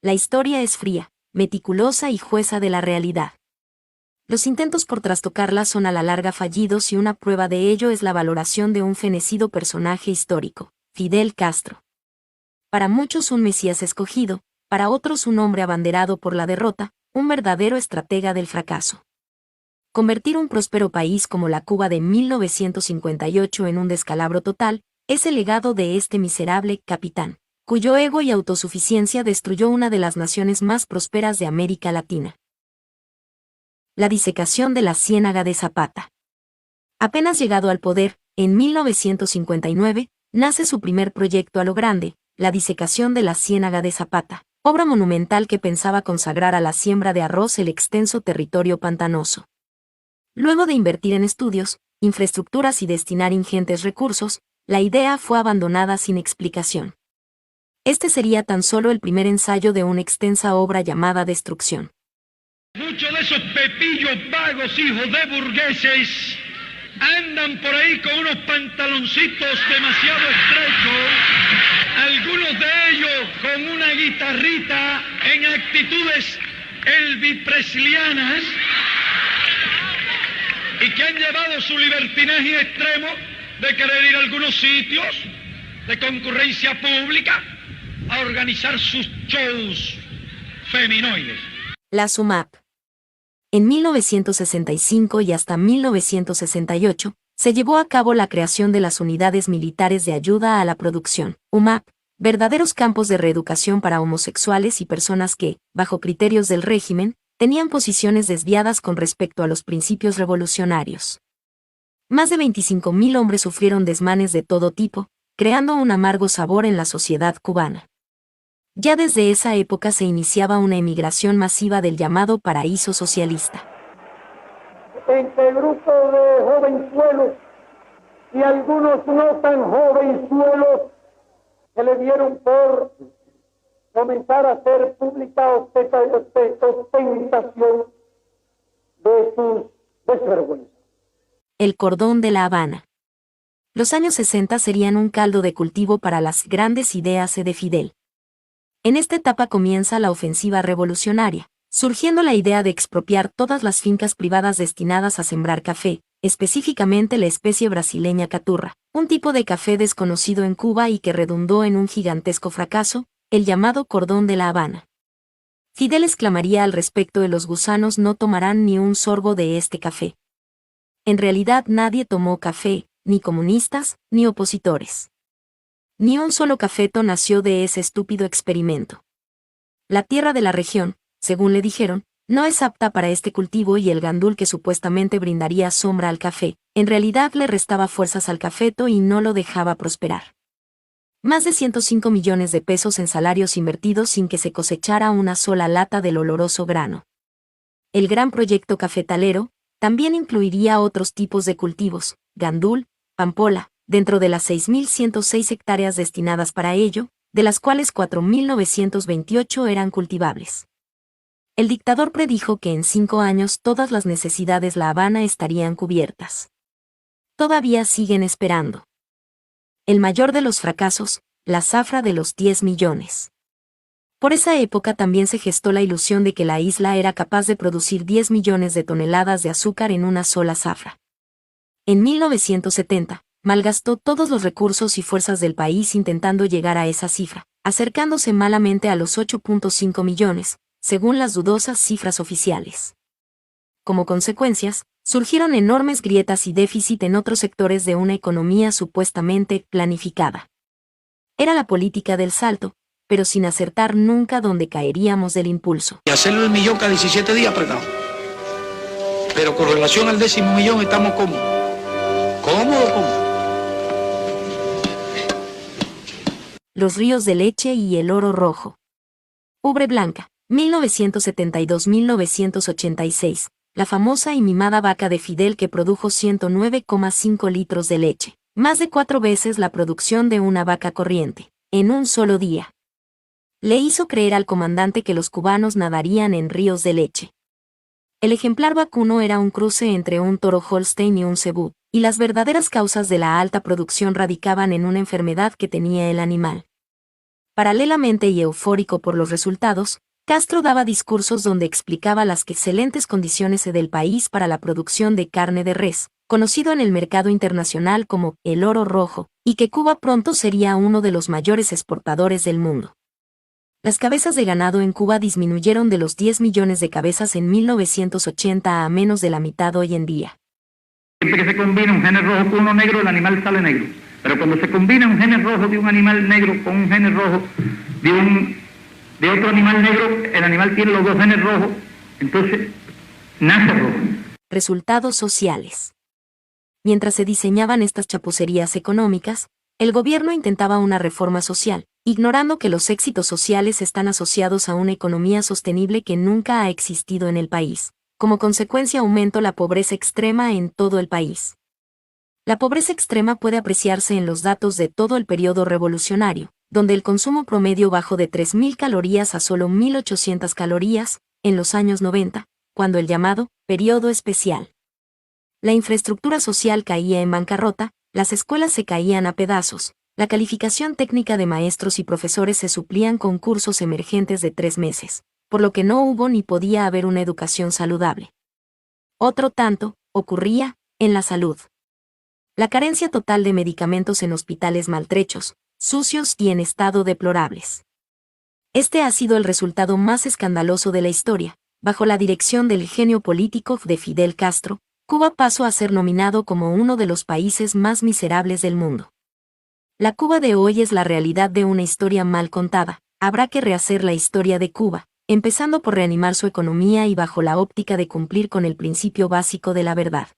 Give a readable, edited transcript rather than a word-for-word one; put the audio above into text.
La historia es fría, meticulosa y jueza de la realidad. Los intentos por trastocarla son a la larga fallidos y una prueba de ello es la valoración de un fenecido personaje histórico, Fidel Castro. Para muchos un mesías escogido, para otros un hombre abanderado por la derrota, un verdadero estratega del fracaso. Convertir un próspero país como la Cuba de 1958 en un descalabro total, es el legado de este miserable capitán, cuyo ego y autosuficiencia destruyó una de las naciones más prósperas de América Latina. La disecación de la Ciénaga de Zapata. Apenas llegado al poder, en 1959, nace su primer proyecto a lo grande, la disecación de la Ciénaga de Zapata, obra monumental que pensaba consagrar a la siembra de arroz el extenso territorio pantanoso. Luego de invertir en estudios, infraestructuras y destinar ingentes recursos, la idea fue abandonada sin explicación. Este sería tan solo el primer ensayo de una extensa obra llamada Destrucción. Muchos de esos pepillos vagos, hijos de burgueses, andan por ahí con unos pantaloncitos demasiado estrechos, algunos de ellos con una guitarrita en actitudes elvis-preslianas, y que han llevado su libertinaje extremo de querer ir a algunos sitios de concurrencia pública a organizar sus shows feminoides. La SUMAP. En 1965 y hasta 1968, se llevó a cabo la creación de las Unidades Militares de Ayuda a la Producción, UMAP, verdaderos campos de reeducación para homosexuales y personas que, bajo criterios del régimen, tenían posiciones desviadas con respecto a los principios revolucionarios. Más de 25.000 hombres sufrieron desmanes de todo tipo, creando un amargo sabor en la sociedad cubana. Ya desde esa época se iniciaba una emigración masiva del llamado paraíso socialista. Entre el grupo de jovenzuelos y algunos no tan jovenzuelos que le dieron por comenzar a hacer pública ostentación de sus desvergüenzas. El cordón de La Habana. Los años 60 serían un caldo de cultivo para las grandes ideas de Fidel. En esta etapa comienza la ofensiva revolucionaria, surgiendo la idea de expropiar todas las fincas privadas destinadas a sembrar café, específicamente la especie brasileña caturra, un tipo de café desconocido en Cuba y que redundó en un gigantesco fracaso, el llamado Cordón de La Habana. Fidel exclamaría al respecto de los gusanos no tomarán ni un sorbo de este café. En realidad nadie tomó café, ni comunistas, ni opositores. Ni un solo cafeto nació de ese estúpido experimento. La tierra de la región, según le dijeron, no es apta para este cultivo y el gandul que supuestamente brindaría sombra al café, en realidad le restaba fuerzas al cafeto y no lo dejaba prosperar. Más de 105 millones de pesos en salarios invertidos sin que se cosechara una sola lata del oloroso grano. El gran proyecto cafetalero también incluiría otros tipos de cultivos, gandul, pampola, dentro de las 6.106 hectáreas destinadas para ello, de las cuales 4.928 eran cultivables. El dictador predijo que en 5 años todas las necesidades de La Habana estarían cubiertas. Todavía siguen esperando. El mayor de los fracasos, la zafra de los 10 millones. Por esa época también se gestó la ilusión de que la isla era capaz de producir 10 millones de toneladas de azúcar en una sola zafra. En 1970, malgastó todos los recursos y fuerzas del país intentando llegar a esa cifra, acercándose malamente a los 8.5 millones, según las dudosas cifras oficiales. Como consecuencias, surgieron enormes grietas y déficit en otros sectores de una economía supuestamente planificada. Era la política del salto, pero sin acertar nunca donde caeríamos del impulso. Y hacerlo el millón cada 17 días apretado. Pero con relación al 10.000 millón estamos cómodos. Cómodos. Los ríos de leche y el oro rojo. Ubre Blanca, 1972-1986. La famosa y mimada vaca de Fidel que produjo 109,5 litros de leche, más de 4 veces la producción de una vaca corriente, en un solo día. Le hizo creer al comandante que los cubanos nadarían en ríos de leche. El ejemplar vacuno era un cruce entre un toro Holstein y un cebú, y las verdaderas causas de la alta producción radicaban en una enfermedad que tenía el animal. Paralelamente y eufórico por los resultados, Castro daba discursos donde explicaba las excelentes condiciones del país para la producción de carne de res, conocido en el mercado internacional como el oro rojo, y que Cuba pronto sería uno de los mayores exportadores del mundo. Las cabezas de ganado en Cuba disminuyeron de los 10 millones de cabezas en 1980 a menos de la mitad hoy en día. Siempre que se combina un gene rojo con uno negro, el animal sale negro. Pero cuando se combina un gene rojo de un animal negro con un gene rojo de otro animal negro, el animal tiene los dos genes rojos, entonces nace rojo. Resultados sociales. Mientras se diseñaban estas chapucerías económicas, el gobierno intentaba una reforma social, ignorando que los éxitos sociales están asociados a una economía sostenible que nunca ha existido en el país. Como consecuencia aumentó la pobreza extrema en todo el país. La pobreza extrema puede apreciarse en los datos de todo el periodo revolucionario, donde el consumo promedio bajó de 3.000 calorías a solo 1.800 calorías, en los años 90, cuando el llamado periodo especial. La infraestructura social caía en bancarrota, las escuelas se caían a pedazos, la calificación técnica de maestros y profesores se suplían con cursos emergentes de 3 meses, por lo que no hubo ni podía haber una educación saludable. Otro tanto ocurría en la salud. La carencia total de medicamentos en hospitales maltrechos, sucios y en estado deplorables. Este ha sido el resultado más escandaloso de la historia. Bajo la dirección del genio político de Fidel Castro, Cuba pasó a ser nominado como uno de los países más miserables del mundo. La Cuba de hoy es la realidad de una historia mal contada. Habrá que rehacer la historia de Cuba, empezando por reanimar su economía y bajo la óptica de cumplir con el principio básico de la verdad.